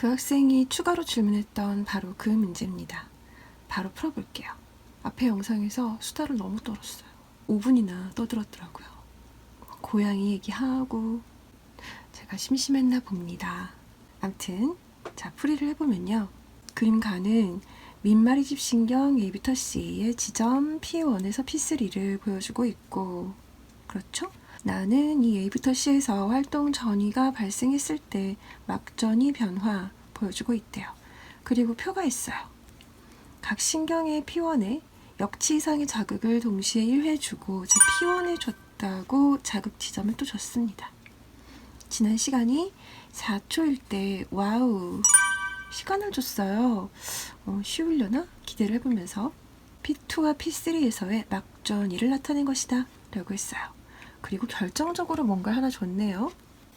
그 학생이 추가로 질문했던 바로 그 문제입니다. 바로 풀어볼게요. 앞에 영상에서 수다를 너무 떨었어요. 5분이나 떠들었더라고요. 고양이 얘기하고 제가 심심했나 봅니다. 암튼 자, 풀이를 해보면요. 그림가는 민마리집 신경 A부터 C의 지점 P1에서 P3를 보여주고 있고, 그렇죠? 나는 이 A부터 C에서 활동 전이가 발생했을 때 막전이 변화 보여주고 있대요. 그리고 표가 있어요. 각 신경의 P1에 역치 이상의 자극을 동시에 1회 주고 제 P1에 줬다고 자극 지점을 또 줬습니다. 지난 시간이 4초일 때 와우 시간을 줬어요. 쉬우려나? 기대를 해보면서 P2와 P3에서의 막전 2를 나타낸 것이다 라고 했어요. 그리고 결정적으로 뭔가 하나 줬네요.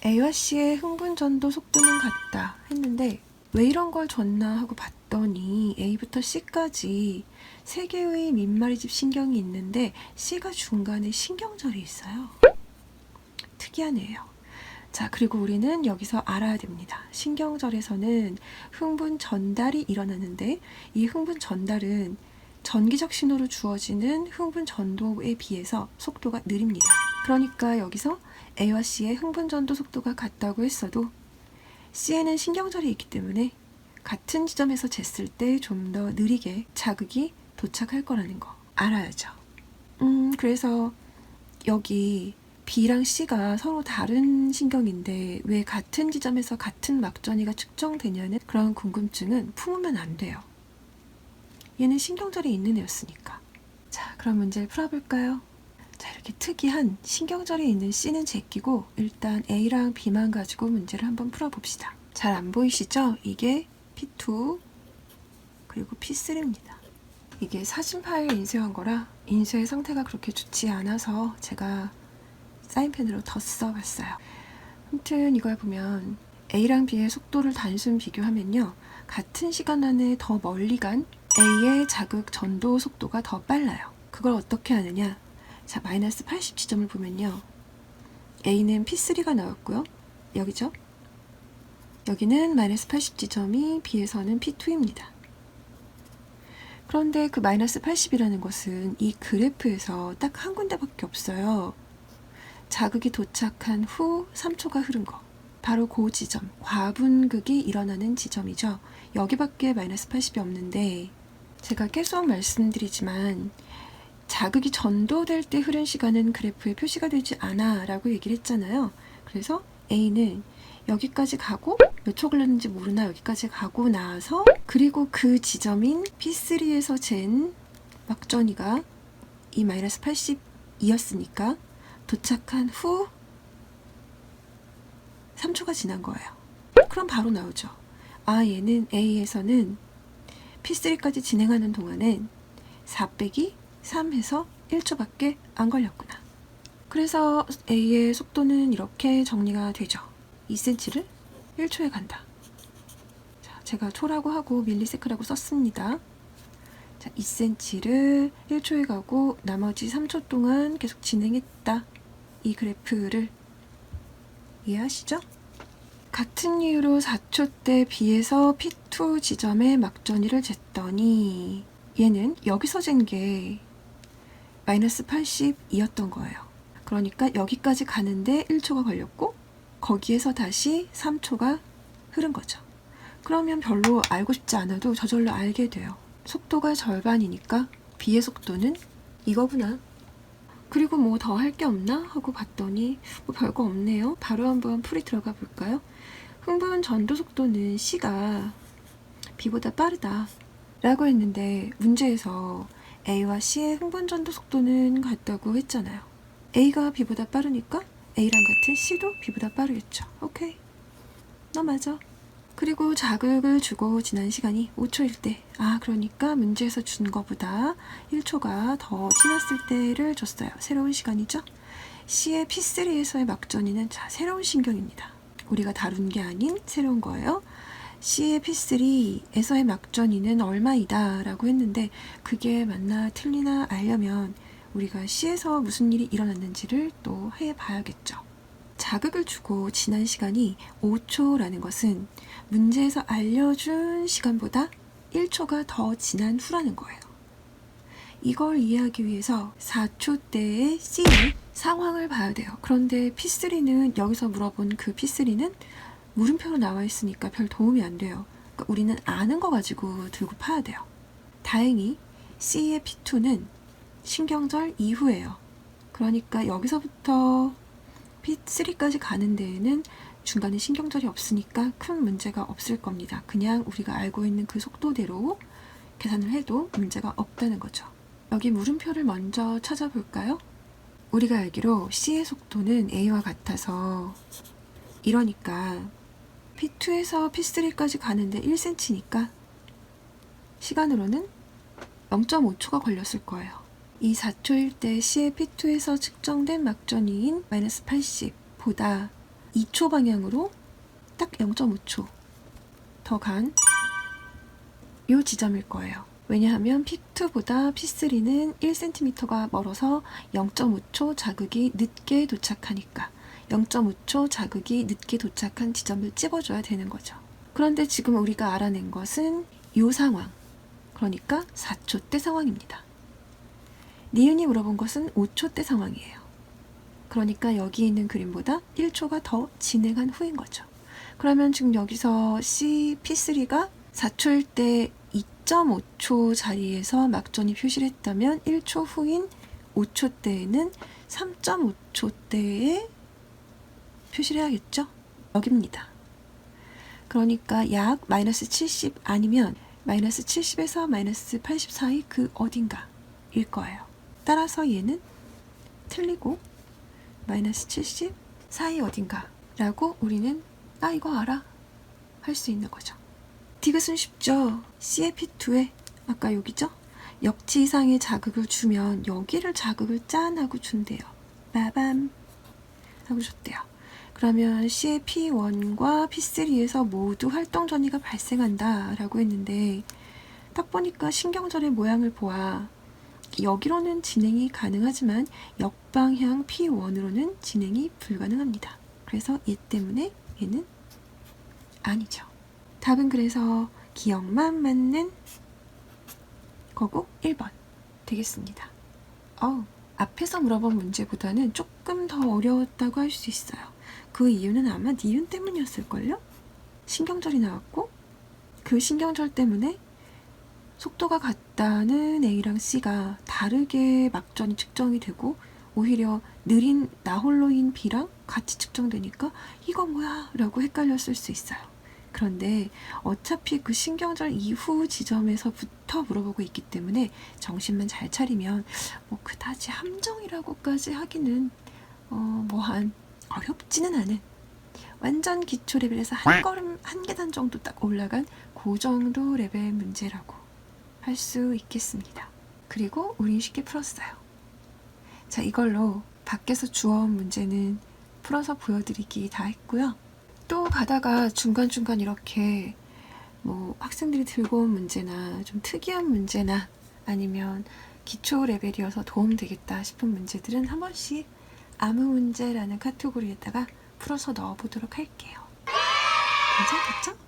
A와 C의 흥분 전도 속도는 같다 했는데 왜 이런 걸 줬나 하고 봤더니 A부터 C까지 3개의 민마리집 신경이 있는데 C가 중간에 신경절이 있어요. 특이하네요. 자, 그리고 우리는 여기서 알아야 됩니다. 신경절에서는 흥분 전달이 일어나는데 이 흥분 전달은 전기적 신호로 주어지는 흥분 전도에 비해서 속도가 느립니다. 그러니까 여기서 A와 C의 흥분 전도 속도가 같다고 했어도 C에는 신경절이 있기 때문에 같은 지점에서 쟀을 때 좀 더 느리게 자극이 도착할 거라는 거 알아야죠. 그래서 여기 B랑 C가 서로 다른 신경인데 왜 같은 지점에서 같은 막전이가 측정되냐는 그런 궁금증은 품으면 안 돼요. 얘는 신경절이 있는 애였으니까. 자, 그럼 문제를 풀어볼까요? 자, 이렇게 특이한 신경절이 있는 C는 제끼고 일단 A랑 B만 가지고 문제를 한번 풀어봅시다. 잘 안 보이시죠? 이게 P2 그리고 P3입니다. 이게 사진 파일 인쇄한 거라 인쇄 상태가 그렇게 좋지 않아서 제가 사인펜으로 더 써봤어요. 아무튼 이걸 보면 A랑 B의 속도를 단순 비교하면요. 같은 시간 안에 더 멀리 간 A의 자극 전도 속도가 더 빨라요. 그걸 어떻게 하느냐? 자, 마이너스 80 지점을 보면요. A는 P3가 나왔고요. 여기죠? 여기는 마이너스 80 지점이 B에서는 P2입니다. 그런데 그 마이너스 80이라는 것은 이 그래프에서 딱 한 군데밖에 없어요. 자극이 도착한 후 3초가 흐른 거. 바로 그 지점, 과분극이 일어나는 지점이죠. 여기밖에 마이너스 80이 없는데 제가 계속 말씀드리지만 자극이 전도될 때 흐른 시간은 그래프에 표시가 되지 않아 라고 얘기를 했잖아요. 그래서 A는 여기까지 가고 몇 초 걸렸는지 모르나 여기까지 가고 나서 그리고 그 지점인 P3에서 잰 막전이가 이 마이너스 82였으니까 도착한 후 3초가 지난 거예요. 그럼 바로 나오죠. 아, 얘는 A에서는 P3까지 진행하는 동안엔 4 빼기 3 해서 1초밖에 안 걸렸구나. 그래서 A의 속도는 이렇게 정리가 되죠. 2cm를 1초에 간다. 자, 제가 초라고 하고 밀리세크라고 썼습니다. 자, 2cm를 1초에 가고 나머지 3초 동안 계속 진행했다. 이 그래프를 이해하시죠? 같은 이유로 4초 때 B에서 P2 지점에 막전이를 쟀더니 얘는 여기서 잰 게 마이너스 82였던 거예요. 그러니까 여기까지 가는데 1초가 걸렸고 거기에서 다시 3초가 흐른 거죠. 그러면 별로 알고 싶지 않아도 저절로 알게 돼요. 속도가 절반이니까 B의 속도는 이거구나. 그리고 뭐 더 할 게 없나 하고 봤더니 뭐 별거 없네요. 바로 한번 풀이 들어가 볼까요? 흥분 전도 속도는 C가 B보다 빠르다 라고 했는데 문제에서 A와 C의 흥분 전도 속도는 같다고 했잖아요. A가 B보다 빠르니까 A랑 같은 C도 B보다 빠르겠죠. 오케이. 너 맞아. 그리고 자극을 주고 지난 시간이 5초일 때, 그러니까 문제에서 준 거보다 1초가 더 지났을 때를 줬어요. 새로운 시간이죠. C의 P3에서의 막전이는 새로운 신경입니다. 우리가 다룬 게 아닌 새로운 거예요. C의 P3에서의 막전이는 얼마이다 라고 했는데 그게 맞나 틀리나 알려면 우리가 C에서 무슨 일이 일어났는지를 또 해봐야겠죠. 자극을 주고 지난 시간이 5초라는 것은 문제에서 알려준 시간보다 1초가 더 지난 후라는 거예요. 이걸 이해하기 위해서 4초대의 C의 상황을 봐야 돼요. 그런데 P3는 여기서 물어본 그 P3는 물음표로 나와 있으니까 별 도움이 안 돼요. 그러니까 우리는 아는 거 가지고 들고 파야 돼요. 다행히 C의 P2는 신경절 이후예요. 그러니까 여기서부터 P3까지 가는 데에는 중간에 신경절이 없으니까 큰 문제가 없을 겁니다. 그냥 우리가 알고 있는 그 속도대로 계산을 해도 문제가 없다는 거죠. 여기 물음표를 먼저 찾아볼까요? 우리가 알기로 C의 속도는 A와 같아서 이러니까 P2에서 P3까지 가는데 1cm니까 시간으로는 0.5초가 걸렸을 거예요. 이 4초일 때 C의 P2에서 측정된 막전이인 마이너스 80보다 2초 방향으로 딱 0.5초 더 간 이 지점일 거예요. 왜냐하면 P2보다 P3는 1cm가 멀어서 0.5초 자극이 늦게 도착하니까 0.5초 자극이 늦게 도착한 지점을 찝어줘야 되는 거죠. 그런데 지금 우리가 알아낸 것은 이 상황, 그러니까 4초 때 상황입니다. 니은이 물어본 것은 5초 때 상황이에요. 그러니까 여기 있는 그림보다 1초가 더 진행한 후인 거죠. 그러면 지금 여기서 C, P3가 4초일 때 2.5초 자리에서 막전이 표시를 했다면 1초 후인 5초 때에는 3.5초 때에 표시를 해야겠죠? 여기입니다. 그러니까 약 마이너스 70 아니면 마이너스 70에서 마이너스 80 사이 그 어딘가일 거예요. 따라서 얘는 틀리고 마이너스 70 사이 어딘가라고 우리는 나 이거 알아 할 수 있는 거죠. 디귿은 쉽죠. C의 P2에 아까 여기죠? 역치 이상의 자극을 주면 여기를 자극을 짠 하고 준대요. 빠밤 하고 줬대요. 그러면 C의 P1과 P3에서 모두 활동 전이가 발생한다 라고 했는데 딱 보니까 신경절의 모양을 보아 여기로는 진행이 가능하지만 역방향 P1으로는 진행이 불가능합니다. 그래서 얘 때문에 얘는 아니죠. 답은 그래서 기억만 맞는 거고 1번 되겠습니다. 앞에서 물어본 문제보다는 조금 더 어려웠다고 할 수 있어요. 그 이유는 아마 니은 때문이었을걸요? 신경절이 나왔고 그 신경절 때문에 속도가 같다는 A랑 C가 다르게 막전이 측정이 되고 오히려 느린 나홀로인 B랑 같이 측정되니까 이거 뭐야? 라고 헷갈렸을 수 있어요. 그런데 어차피 그 신경절 이후 지점에서부터 물어보고 있기 때문에 정신만 잘 차리면 뭐 그다지 함정이라고까지 하기는 뭐한 어렵지는 않은 완전 기초 레벨에서 한 걸음 한 계단 정도 딱 올라간 그 정도 레벨 문제라고 할 수 있겠습니다. 그리고 우린 쉽게 풀었어요. 자, 이걸로 밖에서 주워온 문제는 풀어서 보여드리기 다 했고요. 또 가다가 중간중간 이렇게 뭐 학생들이 들고 온 문제나 좀 특이한 문제나 아니면 기초 레벨이어서 도움되겠다 싶은 문제들은 한 번씩 아무 문제라는 카테고리에다가 풀어서 넣어보도록 할게요. 괜찮겠죠?